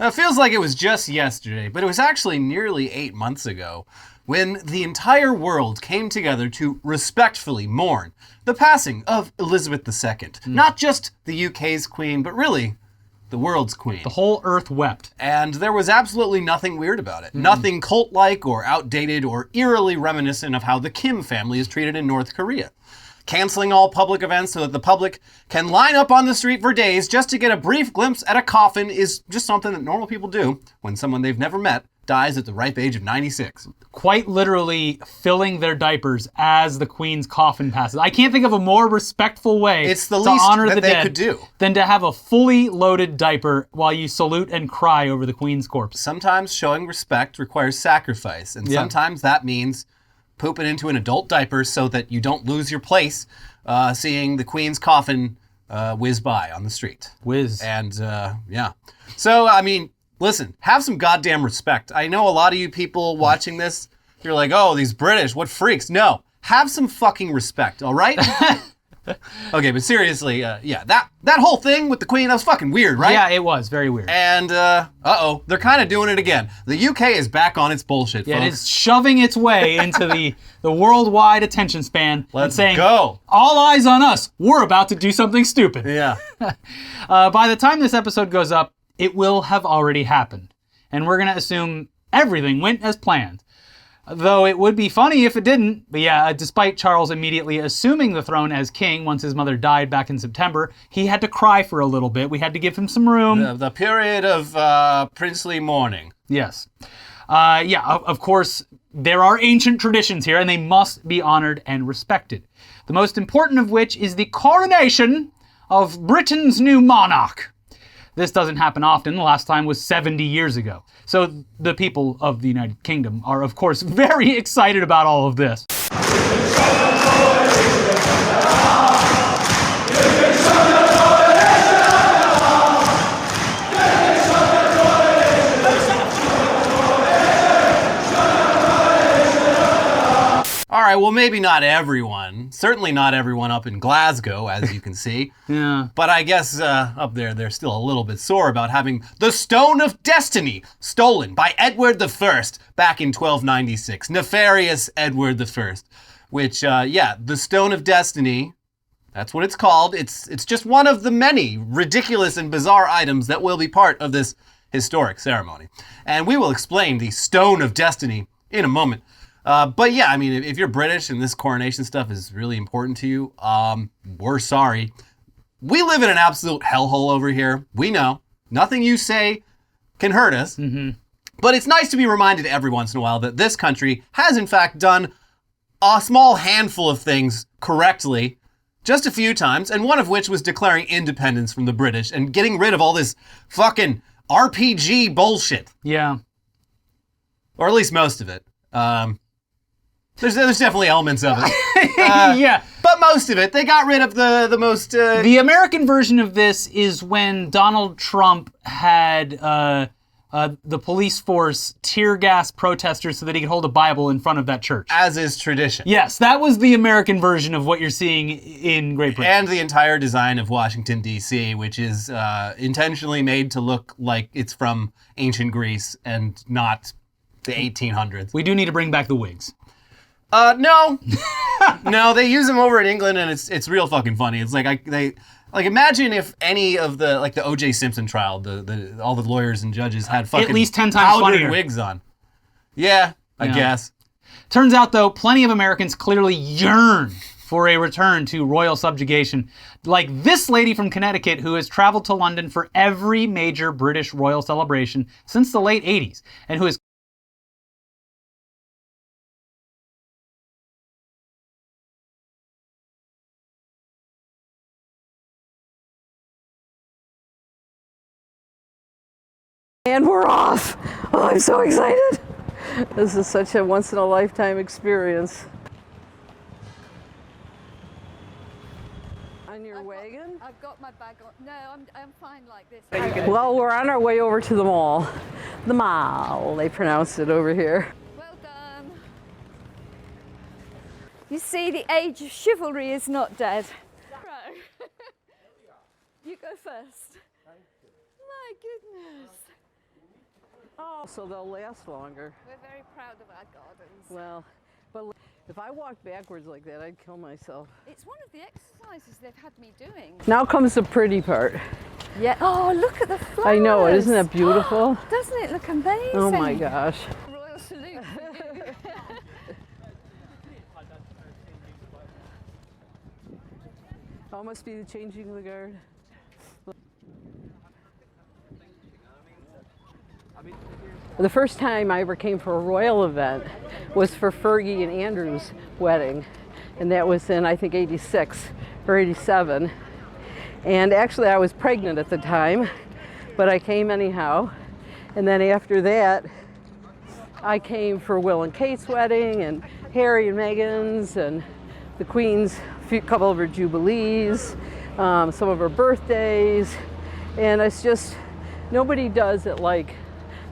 It feels like it was just yesterday, but it was actually nearly 8 months ago when the entire world came together to respectfully mourn the passing of Elizabeth II. Not just the UK's queen, but really the world's queen. The whole earth wept. And there was absolutely nothing weird about it. Nothing cult-like or outdated or eerily reminiscent of how the Kim family is treated in North Korea. Canceling all public events so that the public can line up on the street for days just to get a brief glimpse at a coffin is just something that normal people do when someone they've never met dies at the ripe age of 96. Quite literally filling their diapers as the Queen's coffin passes. I can't think of a more respectful way It's the to least honor that the they dead could do. than to have a fully loaded diaper while you salute and cry over the Queen's corpse. Sometimes showing respect requires sacrifice, and sometimes that means pooping into an adult diaper so that you don't lose your place seeing the Queen's coffin whiz by on the street. Whiz. And yeah. So, I mean, listen, have some goddamn respect. I know a lot of you people watching this, you're like, oh, these British, what freaks. No, have some fucking respect, all right? Okay, but seriously, yeah, that whole thing with the Queen, that was fucking weird, right? Yeah, it was very weird. And, uh-oh, they're kind of doing it again. The UK is back on its bullshit, Yeah, folks. it's shoving its way into the worldwide attention span and Let's saying, go. all eyes on us, we're about to do something stupid. Yeah. By the time this episode goes up, it will have already happened. And we're going to assume everything went as planned. Though it would be funny if it didn't. But yeah, despite Charles immediately assuming the throne as king once his mother died back in September, he had to cry for a little bit. We had to give him some room. The period of princely mourning. Yes. Yeah, of course, there are ancient traditions here, and they must be honored and respected. The most important of which is the coronation of Britain's new monarch. This doesn't happen often. The last time was 70 years ago. So the people of the United Kingdom are, of course, very excited about all of this. All right, well, maybe not everyone. Certainly not everyone up in Glasgow, as you can see. Yeah. But I guess up there, they're still a little bit sore about having the Stone of Destiny stolen by Edward I back in 1296. Nefarious Edward I. Which, yeah, the Stone of Destiny, that's what it's called. It's just one of the many ridiculous and bizarre items that will be part of this historic ceremony. And we will explain the Stone of Destiny in a moment. But yeah, I mean, if you're British and this coronation stuff is really important to you, we're sorry. We live in an absolute hellhole over here. We know. Nothing you say can hurt us. Mm-hmm. But it's nice to be reminded every once in a while that this country has in fact done a small handful of things correctly just a few times, and one of which was declaring independence from the British and getting rid of all this fucking RPG bullshit. Yeah. Or at least most of it. There's definitely elements of it. Yeah. But most of it, they got rid of the most... The American version of this is when Donald Trump had the police force tear gas protesters so that he could hold a Bible in front of that church. as is tradition. Yes, that was the American version of what you're seeing in Great Britain. And the entire design of Washington, D.C., which is intentionally made to look like it's from ancient Greece and not the 1800s. We do need to bring back the wigs. No. No, they use them over in England, and it's real fucking funny. It's like imagine if any of the the O.J. Simpson trial, all the lawyers and judges had fucking At least 10 times powdered funnier. wigs on. Yeah, I guess. Turns out, though, plenty of Americans clearly yearn for a return to royal subjugation, like this lady from Connecticut who has traveled to London for every major British royal celebration since the late 80s, and who is And we're off! Oh, I'm so excited! This is such a once-in-a-lifetime experience. On your wagon? I've got my bag on. No, I'm fine like this. Well, we're on our way over to the mall. The mall, they pronounce it over here. Well done. You see, the age of chivalry is not dead. Right. You go first. My goodness. Oh, so they'll last longer. We're very proud of our gardens. Well, but if I walked backwards like that, I'd kill myself. It's one of the exercises they've had me doing. Now comes the pretty part. Yeah. Oh, look at the flowers. I know it. Isn't that beautiful? Doesn't it look amazing? Oh my gosh. Royal salute. Oh, must be the changing of the guard. The first time I ever came for a royal event was for Fergie and Andrew's wedding, and that was in, I think, 86 or 87. And actually I was pregnant at the time, but I came anyhow. And then after that, I came for Will and Kate's wedding, and Harry and Meghan's, and the Queen's couple of her jubilees, some of her birthdays. And it's just, nobody does it like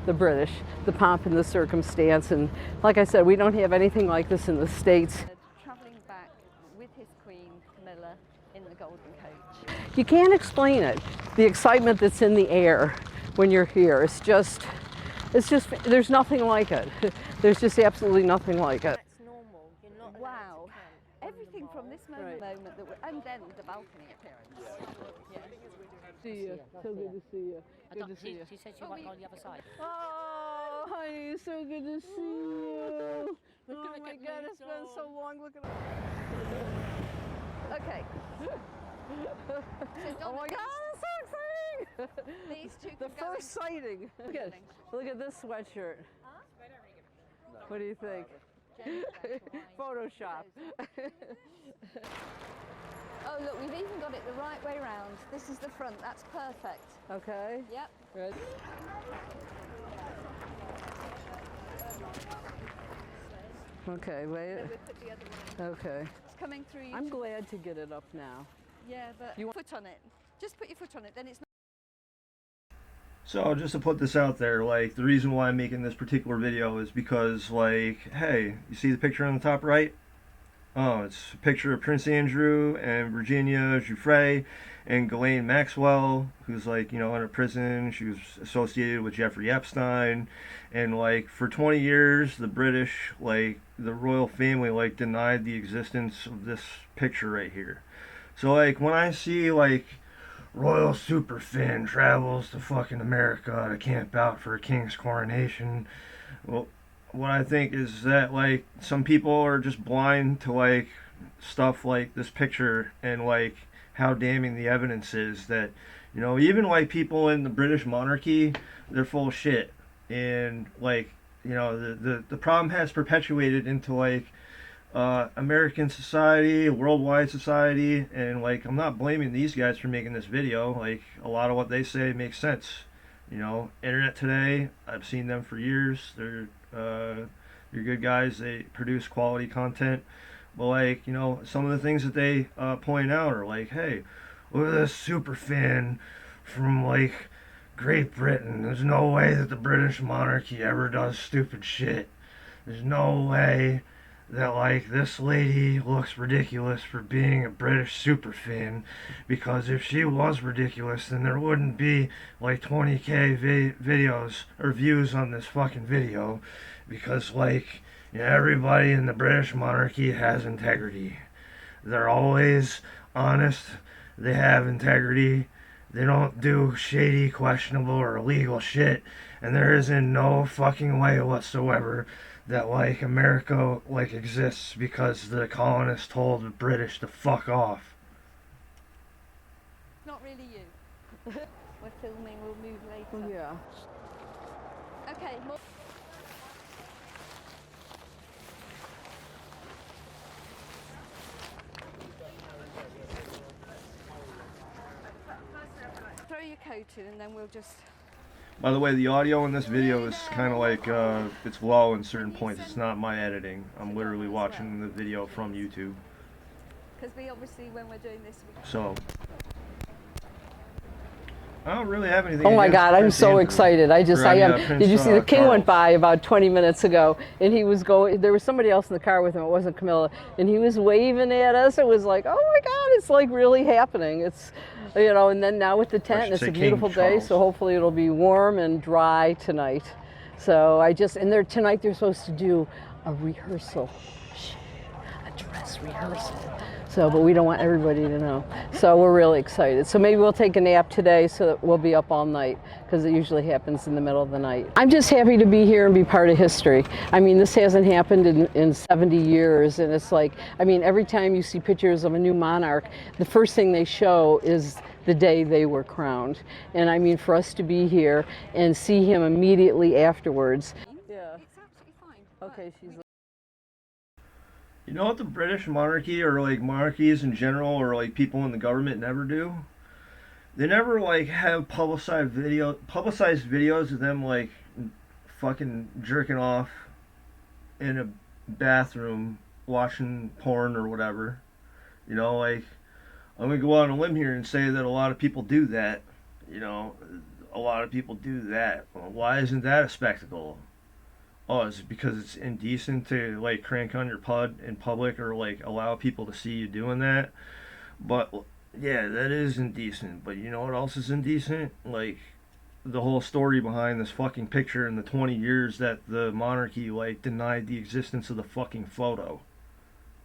the British, the pomp and the circumstance. And like I said, we don't have anything like this in the States. Travelling back with his queen, Camilla, in the golden coach. You can't explain it. The excitement that's in the air when you're here, it's just, there's nothing like it. There's just absolutely nothing like it. That's normal. You're not Wow. Everything from this moment, Right. and then the balcony appearance. Yeah. See you. So good to see you. Good to see you. She said she went on the other side. Oh, honey, it's so good to see you. Oh my God, it's been so long. Look at Okay. Oh my God, it's so exciting! These two The can go first sighting. Look at this sweatshirt. What do you think? Photoshop. Oh, look, we've even got it the right way round. This is the front. That's perfect. Okay. Yep. Good. Okay, wait. So we put the other one. Okay. It's coming through. I'm glad to get it up now. Yeah, but You foot on it. Just put your foot on it. Then it's not. So just to put this out there, like, the reason why I'm making this particular video is because, like, hey, you see the picture on the top right? Oh, it's a picture of Prince Andrew and Virginia Giuffre and Ghislaine Maxwell, who's, like, you know, in a prison. She was associated with Jeffrey Epstein. And, like, for 20 years, the British, like, the royal family, like, denied the existence of this picture right here. So, like, when I see, like, Royal Superfan travels to fucking America to camp out for a king's coronation, well, what I think is that, like, some people are just blind to, like, stuff like this picture and, like, how damning the evidence is that, you know, even, like, people in the British monarchy, they're full of shit. And, like, you know, the problem has perpetuated into, like, American society, worldwide society, and, like, I'm not blaming these guys for making this video. Like, a lot of what they say makes sense. You know, Internet Today, I've seen them for years. They're good guys. They produce quality content. But, like, you know, some of the things that they point out are like, hey, look at this super fan from, like, Great Britain. There's no way that the British monarchy ever does stupid shit. There's no way that, like, this lady looks ridiculous for being a British superfan, because if she was ridiculous, then there wouldn't be, like, 20k videos or views on this fucking video, because, like, you know, everybody in the British monarchy has integrity. They're always honest. They have integrity. They don't do shady, questionable, or illegal shit, and there isn't no fucking way whatsoever that, like, America, like, exists because the colonists told the British to fuck off. Not really you. We're filming. We'll move later. Yeah. Okay. More. Throw your coat in, and then we'll just. By the way, the audio in this video is kind of like, it's low in certain points. It's not my editing. I'm literally watching the video from YouTube. Because we obviously, when we're doing this, we. So, I don't really have anything Oh my against God, I'm Prince so Andrew. excited. I am. Prince, Did you see the king Charles. went by about 20 minutes ago, and he was going, there was somebody else in the car with him, it wasn't Camilla, and he was waving at us. It was like, oh my God, it's like really happening. It's, you know, and then now with the tent, should it's say a King beautiful day, Charles. so hopefully it'll be warm and dry tonight. So and tonight they're supposed to do a rehearsal, a dress rehearsal. So, but we don't want everybody to know. So we're really excited. So maybe we'll take a nap today so that we'll be up all night, because it usually happens in the middle of the night. I'm just happy to be here and be part of history. I mean, this hasn't happened in 70 years, and it's like, I mean, every time you see pictures of a new monarch, the first thing they show is the day they were crowned. And I mean, for us to be here and see him immediately afterwards. Yeah. It's absolutely fine. Okay, she's. You know what the British monarchy, or like monarchies in general, or like people in the government never do? They never like have publicized videos of them like fucking jerking off in a bathroom watching porn or whatever. You know, like, I'm gonna go out on a limb here and say that a lot of people do that. You know, a lot of people do that. Well, why isn't that a spectacle? Oh, is it because it's indecent to like crank on your pud in public, or like allow people to see you doing that? But yeah, that is indecent. But you know what else is indecent? Like the whole story behind this fucking picture in the 20 years that the monarchy like denied the existence of the fucking photo.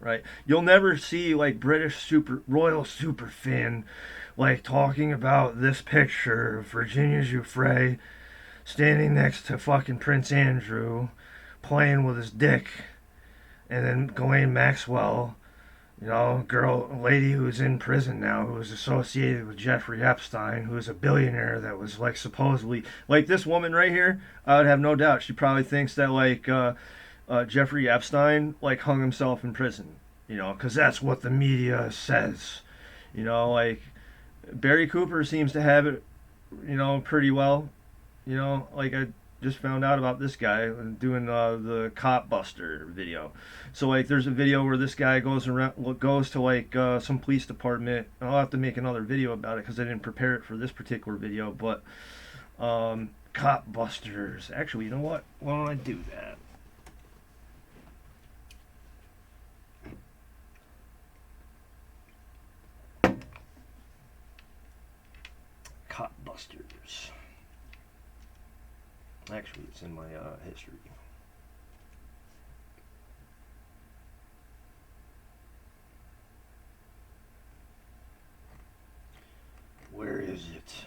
Right? You'll never see like British royal super fan like talking about this picture of Virginia Giuffre standing next to fucking Prince Andrew, playing with his dick, and then Ghislaine Maxwell, you know, lady who's in prison now, who was associated with Jeffrey Epstein, who is a billionaire that was like supposedly, like this woman right here, I would have no doubt she probably thinks that like Jeffrey Epstein like hung himself in prison, you know, because that's what the media says, you know, like Barry Cooper seems to have it, you know, pretty well. You know, like I just found out about this guy doing the cop buster video. So like, there's a video where this guy goes to like some police department. I'll have to make another video about it because I didn't prepare it for this particular video. But cop busters. Actually, you know what? Why don't I do that? Cop busters. Actually, it's in my history. Where is it?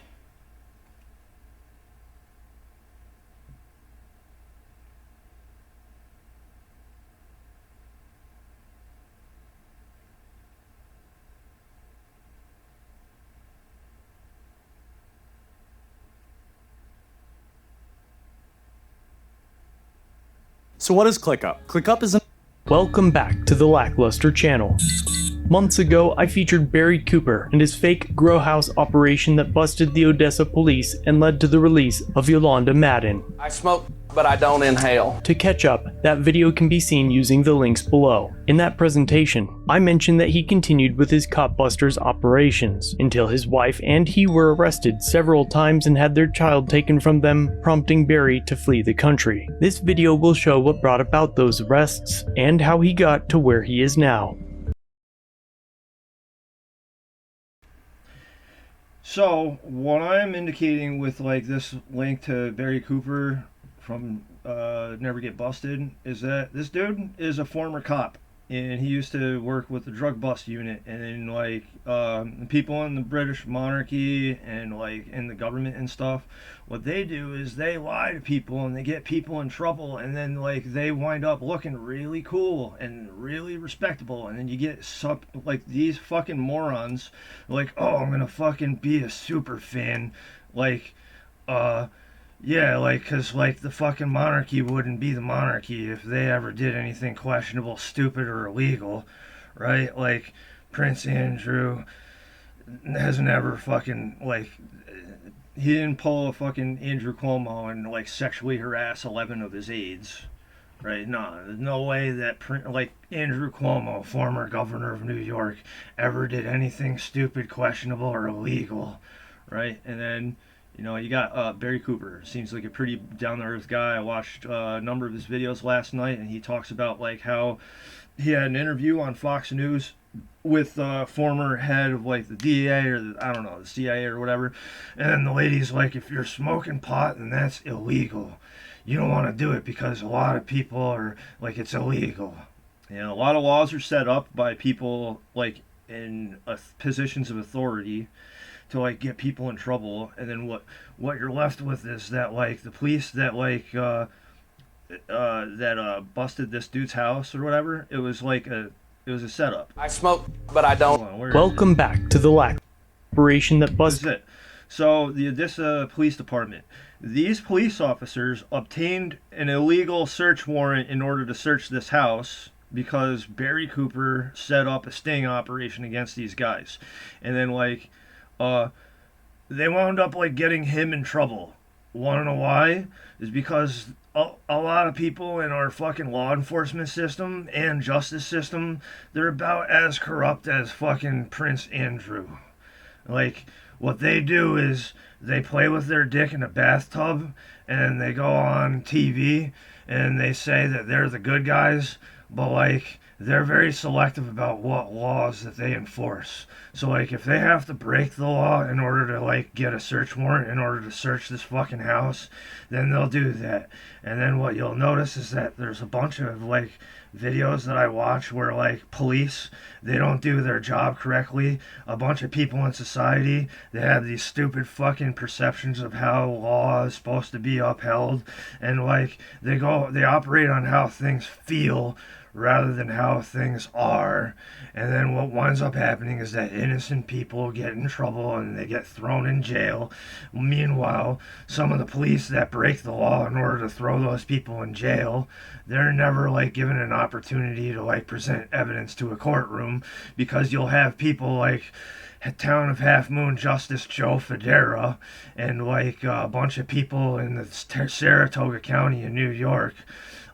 So what is ClickUp? ClickUp is Welcome back to the Lackluster channel. Months ago, I featured Barry Cooper and his fake grow house operation that busted the Odessa police and led to the release of Yolanda Madden. I smoke, but I don't inhale. To catch up, that video can be seen using the links below. In that presentation, I mentioned that he continued with his cop busters operations until his wife and he were arrested several times and had their child taken from them, prompting Barry to flee the country. This video will show what brought about those arrests and how he got to where he is now. So what I'm indicating with like this link to Barry Cooper from Never Get Busted is that this dude is a former cop, and he used to work with the drug bust unit, and then like people in the British monarchy and like in the government and stuff, what they do is they lie to people and they get people in trouble, and then like they wind up looking really cool and really respectable, and then you get like these fucking morons like, oh, I'm gonna fucking be a super fan, like yeah, like, because, like, the fucking monarchy wouldn't be the monarchy if they ever did anything questionable, stupid, or illegal, right? Like, Prince Andrew has never fucking, like, he didn't pull a fucking Andrew Cuomo and, like, sexually harass 11 of his aides, right? No, there's no way that, like, Andrew Cuomo, former governor of New York, ever did anything stupid, questionable, or illegal, right? And then, you know, you got Barry Cooper. Seems like a pretty down-to-earth guy. I watched a number of his videos last night, and he talks about like how he had an interview on Fox News with the former head of like the DEA or I don't know, the CIA or whatever. And then the lady's like, if you're smoking pot, then that's illegal. you don't want to do it because a lot of people are like, it's illegal. And a lot of laws are set up by people like in positions of authority to like get people in trouble, and then what you're left with is that like the police that like busted this dude's house or whatever, it was a setup. I smoke, but I don't. Hold on, where is Welcome back to the LAC operation that That's busted. it. So the Odessa Police Department, these police officers obtained an illegal search warrant in order to search this house because Barry Cooper set up a sting operation against these guys, and then like they wound up like getting him in trouble. Want to know why? Is because a lot of people in our fucking law enforcement system and justice system, they're about as corrupt as fucking Prince Andrew. Like, what they do is they play with their dick in a bathtub and they go on TV and they say that they're the good guys, but like they're very selective about what laws that they enforce. So like if they have to break the law in order to like get a search warrant in order to search this fucking house, then they'll do that. And then what you'll notice is that there's a bunch of like videos that I watch where like police, they don't do their job correctly. A bunch of people in society, they have these stupid fucking perceptions of how law is supposed to be upheld, and like they operate on how things feel rather than how things are. And then what winds up happening is that innocent people get in trouble and they get thrown in jail. Meanwhile, some of the police that break the law in order to throw those people in jail, they're never like given an opportunity to like present evidence to a courtroom, because you'll have people like Town of Half Moon Justice Joe Federa and like a bunch of people in the Saratoga County in New York,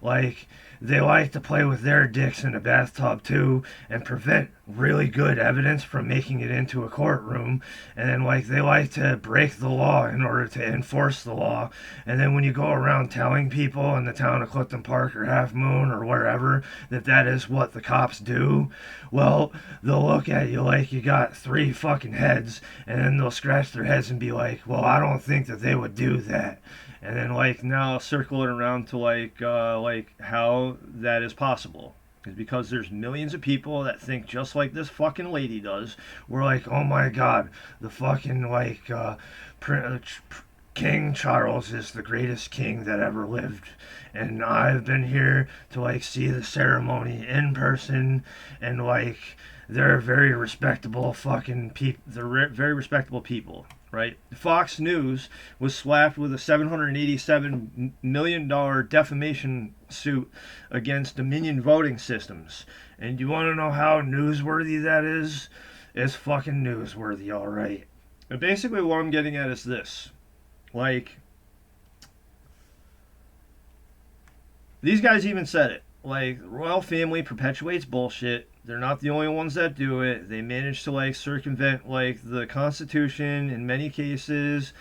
like they like to play with their dicks in the bathtub too and prevent really good evidence from making it into a courtroom. And then like they like to break the law in order to enforce the law. And then when you go around telling people in the town of Clifton Park or Half Moon or wherever that that is what the cops do, well, they'll look at you like you got three fucking heads, and then they'll scratch their heads and be like, well, I don't think that they would do that. And then like now circle it around to like how that is possible. Is because there's millions of people that think just like this fucking lady does. We're like, oh my god, the fucking like King Charles is the greatest king that ever lived, and I've been here to like see the ceremony in person, and like they're very respectable fucking people. They're very respectable people, right? Fox News was slapped with a $787 million defamation suit against Dominion Voting Systems. And you want to know how newsworthy that is? It's fucking newsworthy, alright. And basically what I'm getting at is this. Like, these guys even said it. Like, the royal family perpetuates bullshit. They're not the only ones that do it. They manage to like circumvent like the Constitution in many cases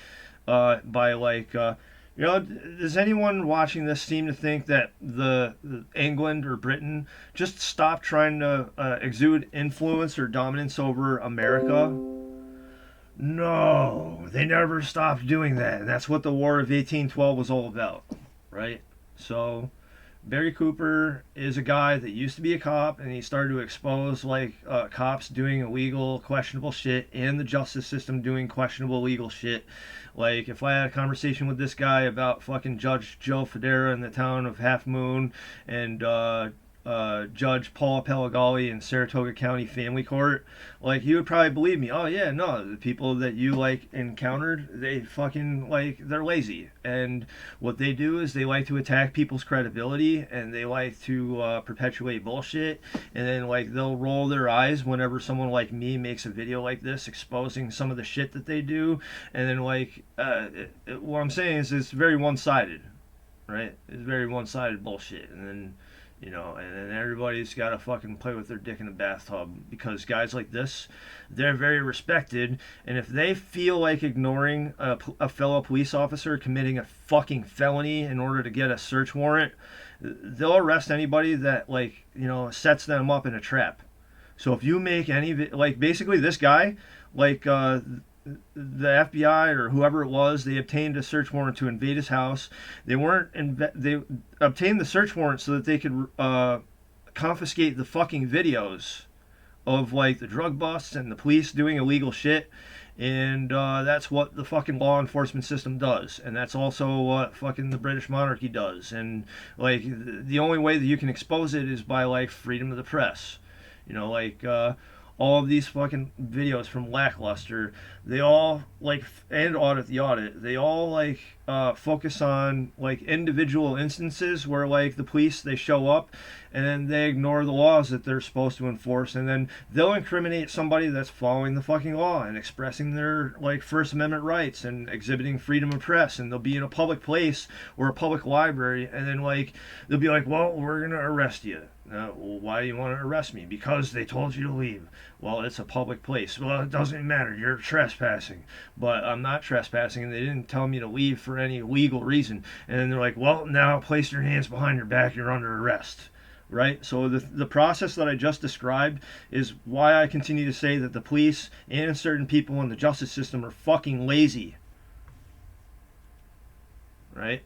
by like does anyone watching this seem to think that the England or Britain just stopped trying to exude influence or dominance over America? No, they never stopped doing that, and that's what the War of 1812 was all about, right? So Barry Cooper is a guy that used to be a cop, and he started to expose like cops doing illegal, questionable shit, and the justice system doing questionable, legal shit. Like, if I had a conversation with this guy about fucking Judge Joe Federa in the town of Half Moon and Judge Paul Pelagali in Saratoga County Family Court, like, he would probably believe me. Oh yeah, no, the people that you like encountered, they fucking like, they're lazy, and what they do is they like to attack people's credibility, and they like to perpetuate bullshit, and then like they'll roll their eyes whenever someone like me makes a video like this exposing some of the shit that they do, and then like what I'm saying is it's very one-sided, right? It's very one-sided bullshit, and then and then everybody's got to fucking play with their dick in the bathtub, because guys like this, they're very respected, and if they feel like ignoring a fellow police officer committing a fucking felony in order to get a search warrant, they'll arrest anybody that like sets them up in a trap. So if you make any like basically this guy, like the FBI or whoever it was, they obtained a search warrant to invade his house. They obtained the search warrant so that they could confiscate the fucking videos of like the drug busts and the police doing illegal shit. And that's what the fucking law enforcement system does, and that's also what fucking the British monarchy does. And like the only way that you can expose it is by like freedom of the press. You know, like all of these fucking videos from Lackluster, they all like, and Audit the Audit, they all like focus on like individual instances where like the police, they show up and then they ignore the laws that they're supposed to enforce, and then they'll incriminate somebody that's following the fucking law and expressing their like First Amendment rights and exhibiting freedom of press, and they'll be in a public place or a public library, and then like they'll be like, well, we're gonna arrest you. Well, why do you want to arrest me? Because they told you to leave. Well, it's a public place. Well, it doesn't matter. You're trespassing. But I'm not trespassing, and they didn't tell me to leave for any legal reason. And then they're like, well, now place your hands behind your back. You're under arrest. Right? So the process that I just described is why I continue to say that the police and certain people in the justice system are fucking lazy. Right?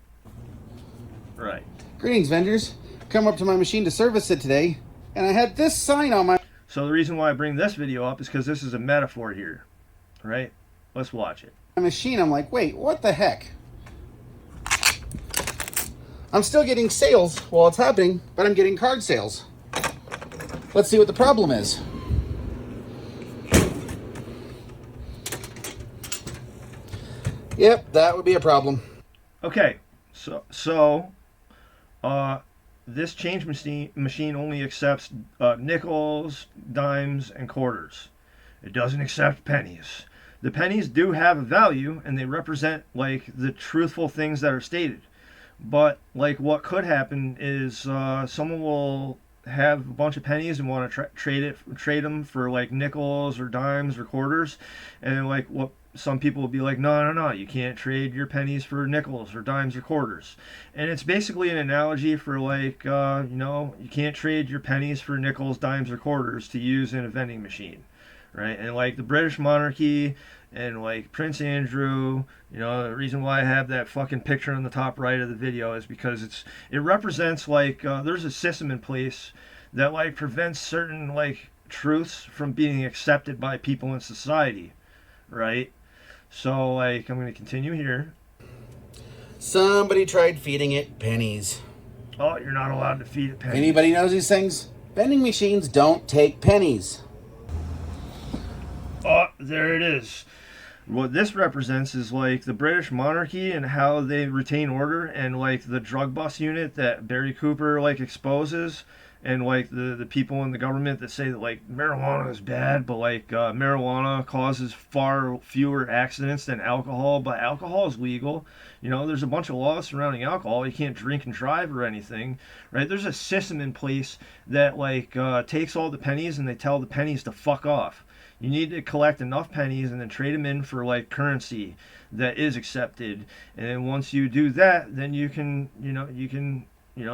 Right. Greetings, vendors. Come up to my machine to service it today, and I had this sign on my... So the reason why I bring this video up is because this is a metaphor here. Right? Let's watch it. machine. I'm like, wait, what the heck? I'm still getting sales while it's happening, but I'm getting card sales. Let's see what the problem is. Yep, that would be a problem. Okay, so this change machine only accepts nickels, dimes, and quarters. It doesn't accept pennies. The pennies do have a value, and they represent like the truthful things that are stated. But like what could happen is someone will have a bunch of pennies and want to trade them for like nickels or dimes or quarters, and like what some people will be like, no, you can't trade your pennies for nickels or dimes or quarters. And it's basically an analogy for like you can't trade your pennies for nickels, dimes, or quarters to use in a vending machine, right? And like the British monarchy and like Prince Andrew, the reason why I have that fucking picture on the top right of the video is because it represents like there's a system in place that like prevents certain like truths from being accepted by people in society, right? So like I'm going to continue here. Somebody tried feeding it pennies. Oh, you're not allowed to feed it pennies. Anybody knows these things? Vending machines don't take pennies. Oh, there it is. What this represents is like the British monarchy and how they retain order, and like the drug bust unit that Barry Cooper like exposes, and like the people in the government that say that like marijuana is bad, but like marijuana causes far fewer accidents than alcohol, but alcohol is legal. There's a bunch of laws surrounding alcohol. You can't drink and drive or anything, right? There's a system in place that like takes all the pennies and they tell the pennies to fuck off. You need to collect enough pennies and then trade them in for like currency that is accepted. And then once you do that, then you can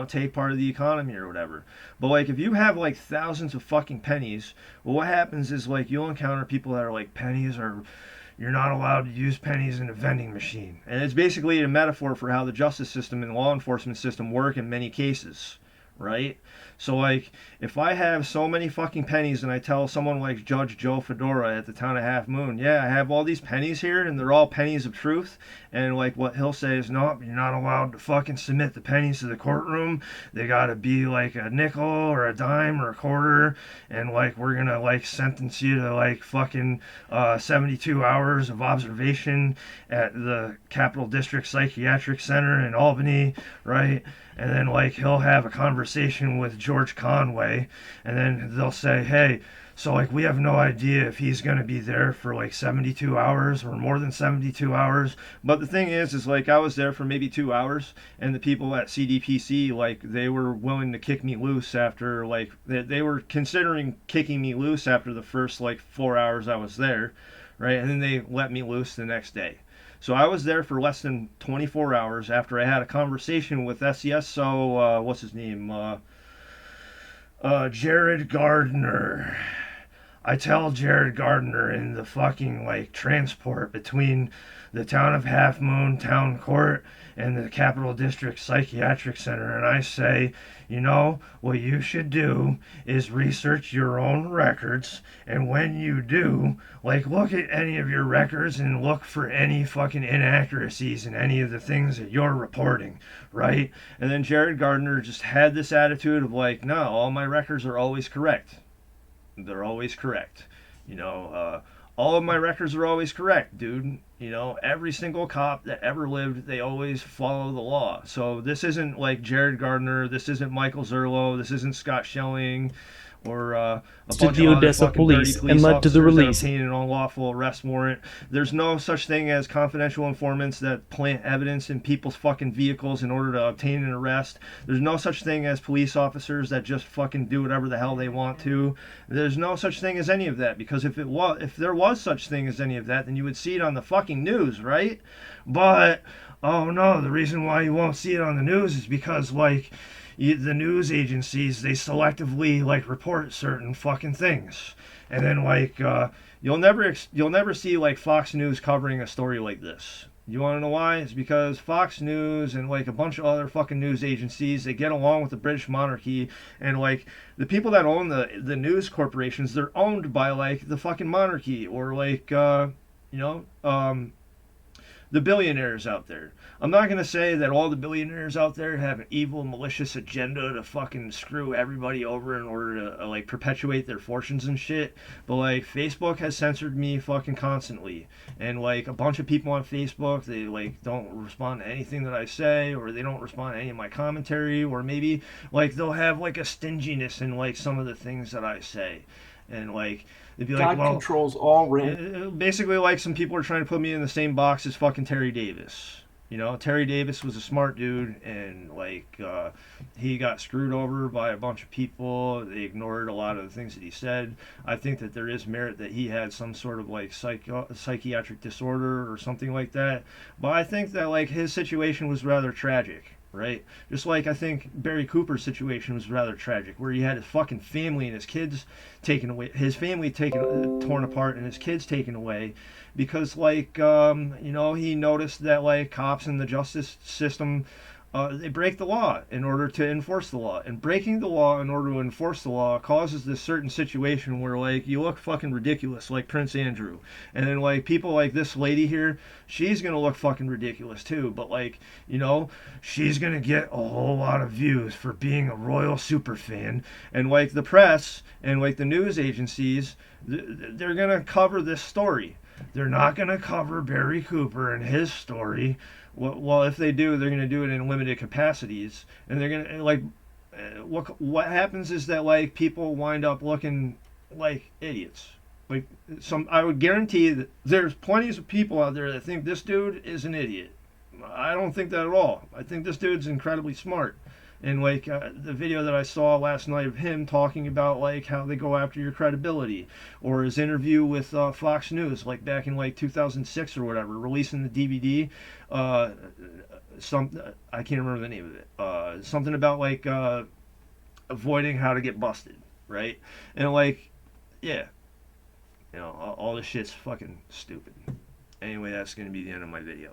take part of the economy or whatever. But like if you have like thousands of fucking pennies, well, what happens is like you'll encounter people that are like, you're not allowed to use pennies in a vending machine. And it's basically a metaphor for how the justice system and law enforcement system work in many cases, right? So like if I have so many fucking pennies and I tell someone like Judge Joe Fedora at the town of Half Moon, yeah, I have all these pennies here and they're all pennies of truth, and like what he'll say is, nope, you're not allowed to fucking submit the pennies to the courtroom. They gotta be like a nickel or a dime or a quarter, and like we're gonna like sentence you to like fucking 72 hours of observation at the Capital District Psychiatric Center in Albany, right? And then like he'll have a conversation with George Conway, and then they'll say, hey, so like we have no idea if he's going to be there for like 72 hours or more than 72 hours. But the thing is like I was there for maybe 2 hours, and the people at CDPC, like they were willing to kick me loose after like they were considering kicking me loose after the first like 4 hours I was there, right? And then they let me loose the next day. So I was there for less than 24 hours after I had a conversation with what's his name? Jared Gardner. I tell Jared Gardner in the fucking like transport between the town of Half Moon Town Court and the Capital District Psychiatric Center, and I say, you know, what you should do is research your own records, and when you do, like, look at any of your records and look for any fucking inaccuracies in any of the things that you're reporting, right? And then Jared Gardner just had this attitude of like, no, all my records are always correct. They're always correct. You know, all of my records are always correct, dude. You know, every single cop that ever lived, they always follow the law. So this isn't like Jared Gardner. This isn't Michael Zerlo. This isn't Scott Schelling or a to bunch the of other Odessa fucking dirty police and led to the officers that release. obtained an unlawful arrest warrant. There's no such thing as confidential informants that plant evidence in people's fucking vehicles in order to obtain an arrest. There's no such thing as police officers that just fucking do whatever the hell they want to. There's no such thing as any of that, because if there was such thing as any of that, then you would see it on the fucking news, right? But oh no, the reason why you won't see it on the news is because like the news agencies, they selectively like report certain fucking things, and then like you'll never see like Fox News covering a story like this. You want to know why? It's because Fox News and like a bunch of other fucking news agencies, they get along with the British monarchy, and like the people that own the news corporations, they're owned by like the fucking monarchy or like the billionaires out there. I'm not going to say that all the billionaires out there have an evil, malicious agenda to fucking screw everybody over in order to like perpetuate their fortunes and shit, but like Facebook has censored me fucking constantly, and like a bunch of people on Facebook, they like don't respond to anything that I say, or they don't respond to any of my commentary, or maybe like they'll have like a stinginess in like some of the things that I say, and like they'd be like, God well, controls all rain. basically like some people are trying to put me in the same box as fucking Terry Davis. You know, Terry Davis was a smart dude, and like he got screwed over by a bunch of people. They ignored a lot of the things that he said. I think that there is merit that he had some sort of like psychiatric disorder or something like that. But I think that like his situation was rather tragic, right? Just like I think Barry Cooper's situation was rather tragic, where he had his fucking family and his kids taken away, his family torn apart, and his kids taken away, because like he noticed that like cops in the justice system, they break the law in order to enforce the law, and breaking the law in order to enforce the law causes this certain situation where like you look fucking ridiculous, like Prince Andrew, and then like people like this lady here, she's gonna look fucking ridiculous too, but like she's gonna get a whole lot of views for being a royal super fan, and like the press and like the news agencies, they're gonna cover this story. They're not gonna cover Barry Cooper and his story. Well, if they do, they're going to do it in limited capacities, and they're going to like what happens is that like people wind up looking like idiots. Like I would guarantee that there's plenty of people out there that think this dude is an idiot. I don't think that at all. I think this dude's incredibly smart. And like the video that I saw last night of him talking about like how they go after your credibility, or his interview with Fox News like back in like 2006 or whatever, releasing the DVD, I can't remember the name of it, something about like avoiding how to get busted, right? And like, yeah, all this shit's fucking stupid. Anyway, that's gonna be the end of my video.